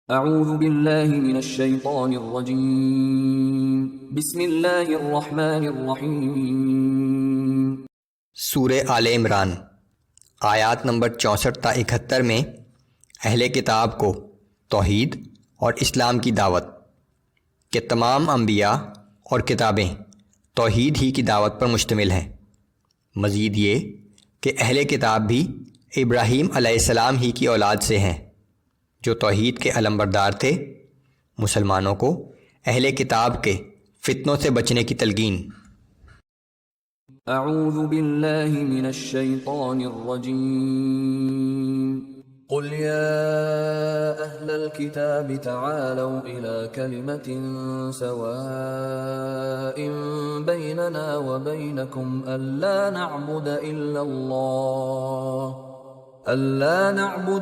اعوذ باللہ من الشیطان الرجیم بسم اللہ الرحمن الرحیم۔ سورہ آل عمران آیات نمبر 64 تا 71 میں اہل کتاب کو توحید اور اسلام کی دعوت کہ تمام انبیاء اور کتابیں توحید ہی کی دعوت پر مشتمل ہیں۔ مزید یہ کہ اہل کتاب بھی ابراہیم علیہ السلام ہی کی اولاد سے ہیں جو توحید کے علمبردار تھے۔ مسلمانوں کو اہل کتاب کے فتنوں سے بچنے کی تلقین۔ اعوذ باللہ من الشیطان الرجیم قل یا اہل الكتاب تعالوا الى کلمة سواء بیننا وبینکم الا نعبد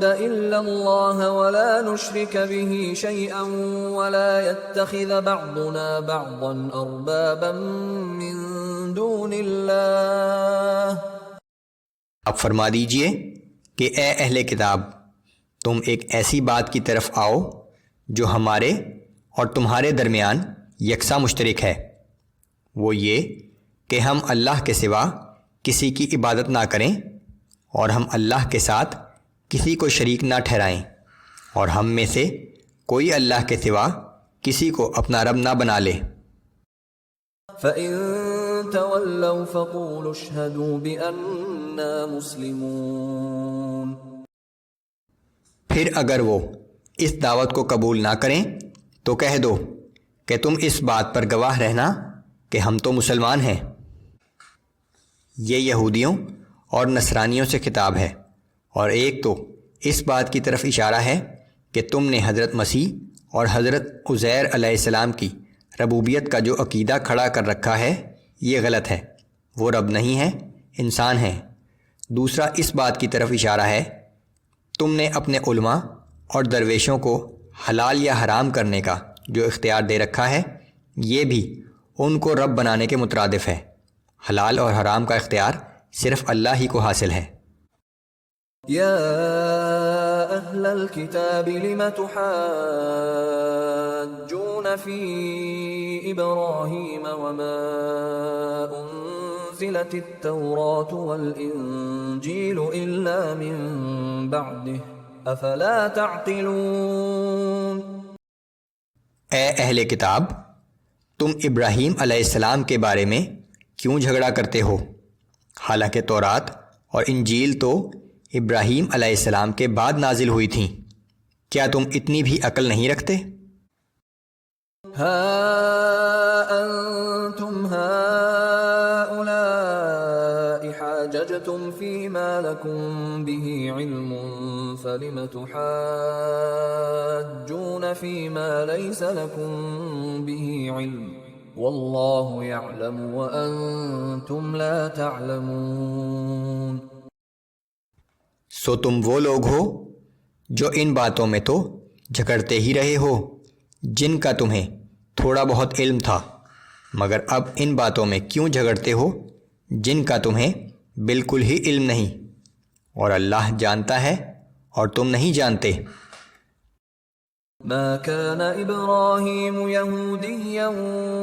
الا اللہ ولا نشرک به شیئا ولا يتخذ بعضنا بعضا اربابا من دون اللہ۔ اب فرما دیجئے کہ اے اہل کتاب، تم ایک ایسی بات کی طرف آؤ جو ہمارے اور تمہارے درمیان یکساں مشترک ہے، وہ یہ کہ ہم اللہ کے سوا کسی کی عبادت نہ کریں اور ہم اللہ کے ساتھ کسی کو شریک نہ ٹھہرائیں، اور ہم میں سے کوئی اللہ کے سوا کسی کو اپنا رب نہ بنا لے۔ فَإِن تَوَلَّوْا فَقُولُوا اشْهَدُوا بِأَنَّا مُسْلِمُونَ۔ پھر اگر وہ اس دعوت کو قبول نہ کریں تو کہہ دو کہ تم اس بات پر گواہ رہنا کہ ہم تو مسلمان ہیں۔ یہ یہودیوں اور نصرانیوں سے خطاب ہے، اور ایک تو اس بات کی طرف اشارہ ہے کہ تم نے حضرت مسیح اور حضرت عزیر علیہ السلام کی ربوبیت کا جو عقیدہ کھڑا کر رکھا ہے یہ غلط ہے، وہ رب نہیں ہے، انسان ہیں۔ دوسرا اس بات کی طرف اشارہ ہے تم نے اپنے علماء اور درویشوں کو حلال یا حرام کرنے کا جو اختیار دے رکھا ہے یہ بھی ان کو رب بنانے کے مترادف ہے۔ حلال اور حرام کا اختیار صرف اللہ ہی کو حاصل ہے۔ یا اہل الکتاب لم تحاجون فی ابراہیم وما انزلت التوراة والانجیل الا من بعده افلا تعقلون۔ اے اہل کتاب، تم ابراہیم علیہ السلام کے بارے میں کیوں جھگڑا کرتے ہو؟ حالانکہ تورات اور انجیل تو ابراہیم علیہ السلام کے بعد نازل ہوئی تھیں، کیا تم اتنی بھی عقل نہیں رکھتے؟ ہا انتم هؤلاء حاججتم فيما لكم به علم فلم تحاجون فيما ليس لكم به علم واللہ یعلم وانتم لا تعلمون۔ سو تم وہ لوگ ہو جو ان باتوں میں تو جھگڑتے ہی رہے ہو جن کا تمہیں تھوڑا بہت علم تھا، مگر اب ان باتوں میں کیوں جھگڑتے ہو جن کا تمہیں بالکل ہی علم نہیں، اور اللہ جانتا ہے اور تم نہیں جانتے۔ ما كان إبراهيم يهوديا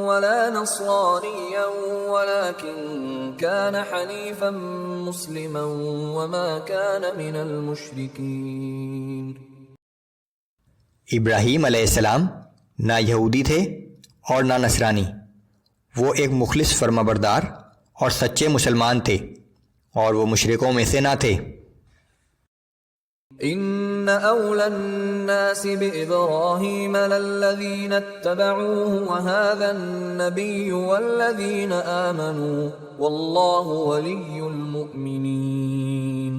ولا نصرانيا ولكن كان حنيفا مسلما وما كان من المشركين۔ ابراہیم علیہ السلام نہ یہودی تھے اور نہ نصرانی، وہ ایک مخلص فرمانبردار اور سچے مسلمان تھے، اور وہ مشرکوں میں سے نہ تھے۔ ان اولى الناس بابراهيم للذين اتبعوه وهذا النبي والذين آمنوا والله ولي المؤمنين۔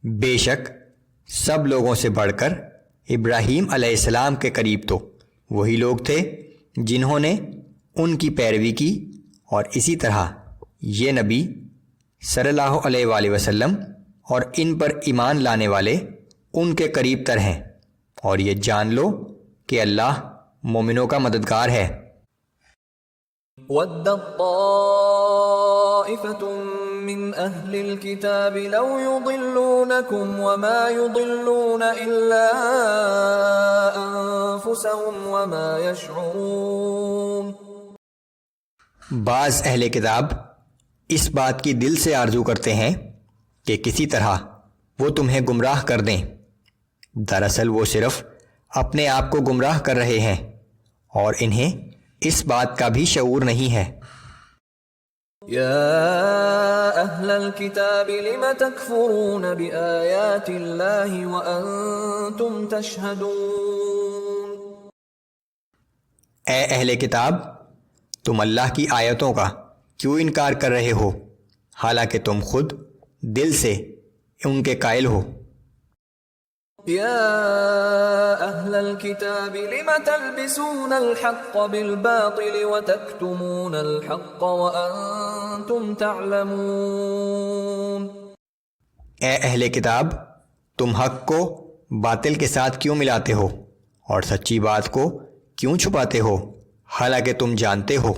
بے شک سب لوگوں سے بڑھ کر ابراہیم علیہ السلام کے قریب تو وہی لوگ تھے جنہوں نے ان کی پیروی کی، اور اسی طرح یہ نبی صلی اللہ علیہ وآلہ وسلم اور ان پر ایمان لانے والے ان کے قریب تر ہیں، اور یہ جان لو کہ اللہ مومنوں کا مددگار ہے۔ وَدَّت طَّائِفَةٌ مِّنْ أَهْلِ الْكِتَابِ لَوْ يُضِلُّونَكُمْ وَمَا يُضِلُّونَ إِلَّا أنفسهم وما يشعرون. بعض اہل کتاب اس بات کی دل سے آرزو کرتے ہیں کہ کسی طرح وہ تمہیں گمراہ کر دیں، دراصل وہ صرف اپنے آپ کو گمراہ کر رہے ہیں اور انہیں اس بات کا بھی شعور نہیں ہے۔ يا أهل الكتاب لم تكفرون بآيات الله وأنتم تشهدون. اے اہل کتاب، تم اللہ کی آیتوں کا کیوں انکار کر رہے ہو حالانکہ تم خود دل سے ان کے قائل ہو۔ يا أهل الكتاب لم تلبسون الحق بالباطل وتكتمون الحق وأنتم تعلمون. اے اہل کتاب، تم حق کو باطل کے ساتھ کیوں ملاتے ہو اور سچی بات کو کیوں چھپاتے ہو حالانکہ تم جانتے ہو۔